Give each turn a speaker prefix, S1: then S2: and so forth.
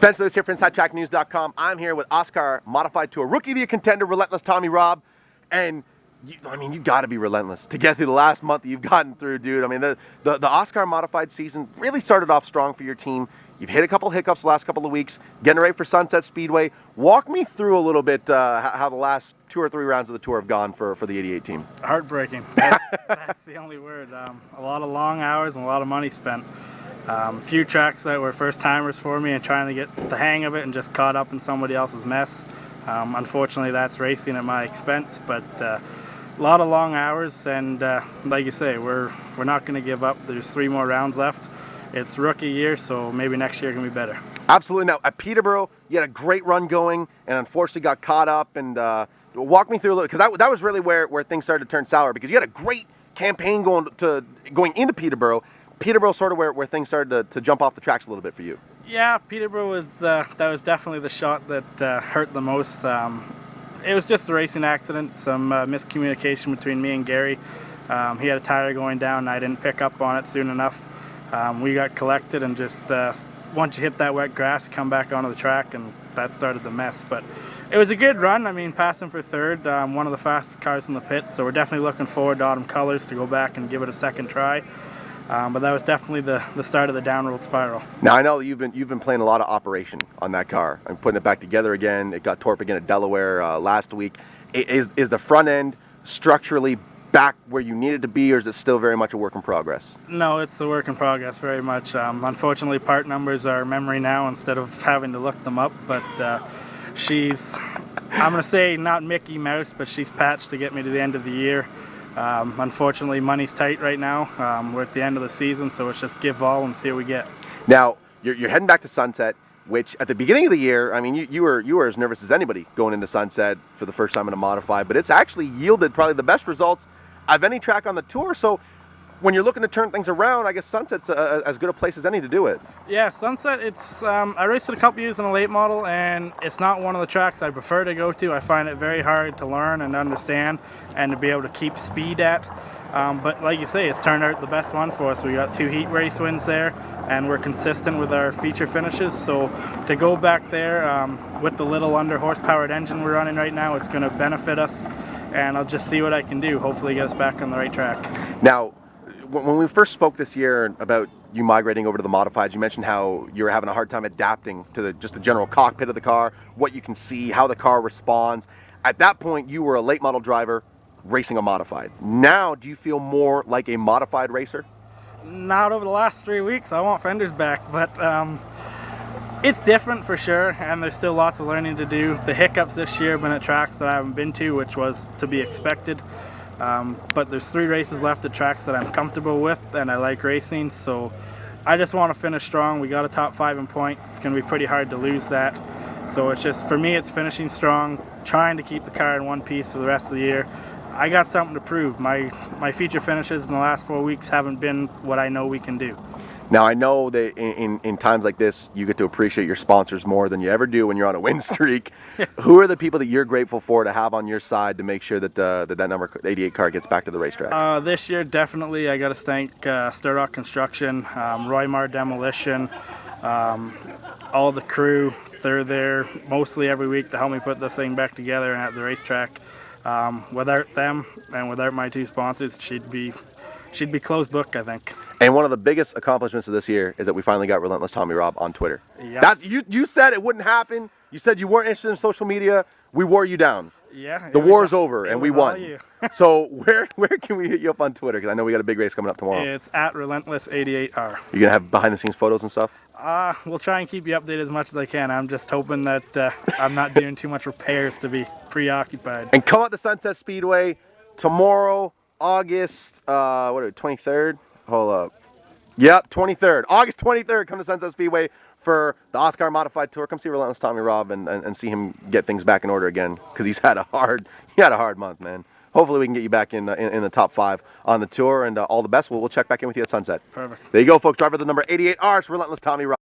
S1: Spencer Lewis here from InsideTrackNews.com. I'm here with OSCAAR Modified Tour Rookie, the contender, Relentless Tommy Robb. And, you've got to be relentless to get through the last month that you've gotten through, dude. I mean, the OSCAAR Modified season really started off strong for your team. You've hit a couple hiccups the last couple of weeks, getting ready for Sunset Speedway. Walk me through a little bit how the last 2 or 3 rounds of the tour have gone for the 88 team.
S2: Heartbreaking. That's the only word. A lot of long hours and a lot of money spent. A few tracks that were first timers for me and trying to get the hang of it and just caught up in somebody else's mess. Unfortunately, that's racing at my expense, but a lot of long hours, and like you say, we're not going to give up. There's 3 more rounds left. It's rookie year, so maybe next year can be better.
S1: Absolutely. Now, at Peterborough, you had a great run going and unfortunately got caught up. And walk me through a little, because that was really where things started to turn sour, because you had a great campaign going into Peterborough. Peterborough sort of where things started to jump off the tracks a little bit for you.
S2: Yeah, Peterborough was that was definitely the shot that hurt the most. It was just a racing accident, some miscommunication between me and Gary. He had a tire going down and I didn't pick up on it soon enough. We got collected and just once you hit that wet grass, come back onto the track, and that started the mess. But it was a good run. I mean, passing for third, one of the fastest cars in the pit, so we're definitely looking forward to autumn colors to go back and give it a second try. But that was definitely the start of the downward spiral.
S1: Now, I know you've been playing a lot of operation on that car and putting it back together again. It got torqued again at Delaware last week. Is the front end structurally back where you need it to be, or is it still very much a work in progress?
S2: No, it's a work in progress, very much. Unfortunately, part numbers are memory now instead of having to look them up, but she's, I'm going to say not Mickey Mouse, but she's patched to get me to the end of the year. Unfortunately, money's tight right now. We're at the end of the season, so it's just give all and see what we get.
S1: Now, you're heading back to Sunset, which at the beginning of the year, I mean, you were as nervous as anybody going into Sunset for the first time in a modified, but it's actually yielded probably the best results of any track on the tour. So when you're looking to turn things around, I guess Sunset's as good a place as any to do it.
S2: Yeah, Sunset, it's I raced it a couple years in a late model, and it's not one of the tracks I prefer to go to. I find it very hard to learn and understand and to be able to keep speed at. But like you say, it's turned out the best one for us. We got 2 heat race wins there, and we're consistent with our feature finishes. So to go back there with the little under horsepowered engine we're running right now, it's going to benefit us, and I'll just see what I can do. Hopefully get us back on the right track.
S1: Now, when we first spoke this year about you migrating over to the modifieds, you mentioned how you were having a hard time adapting to just the general cockpit of the car, what you can see, how the car responds. At that point, you were a late model driver racing a modified. Now, do you feel more like a modified racer?
S2: Not over the last 3 weeks. I want fenders back, but it's different for sure, and there's still lots of learning to do. The hiccups this year have been at tracks that I haven't been to, which was to be expected. But there's 3 races left at tracks that I'm comfortable with and I like racing, so I just want to finish strong. We got a top 5 in points. It's going to be pretty hard to lose that. So it's just, for me, it's finishing strong, trying to keep the car in one piece for the rest of the year. I got something to prove. My feature finishes in the last 4 weeks haven't been what I know we can do.
S1: Now, I know that in times like this, you get to appreciate your sponsors more than you ever do when you're on a win streak. Who are the people that you're grateful for to have on your side to make sure that that number 88 car gets back to the racetrack?
S2: This year, definitely, I got to thank Sturrock Construction, Roymar Demolition, all the crew. They're there mostly every week to help me put this thing back together and at the racetrack. Without them and without my 2 sponsors, she'd be closed book, I think.
S1: And one of the biggest accomplishments of this year is that we finally got Relentless Tommy Robb on Twitter.
S2: Yep.
S1: You said it wouldn't happen. You said you weren't interested in social media. We wore you down.
S2: Yeah.
S1: The war's over and we won.
S2: So
S1: where can we hit you up on Twitter? Because I know we got a big race coming up tomorrow.
S2: It's at Relentless88R.
S1: You're going to have behind the scenes photos and stuff?
S2: We'll try and keep you updated as much as I can. I'm just hoping that I'm not doing too much repairs to be preoccupied.
S1: And come out to Sunset Speedway tomorrow, August, 23rd? Hold up. Yep, 23rd. August 23rd, come to Sunset Speedway for the OSCAAR Modified Tour. Come see Relentless Tommy Robb and see him get things back in order again, because he had a hard month, man. Hopefully we can get you back in the top 5 on the tour, and all the best. We'll check back in with you at Sunset.
S2: Perfect.
S1: There you go, folks. Driver the number 88R, Relentless Tommy Robb.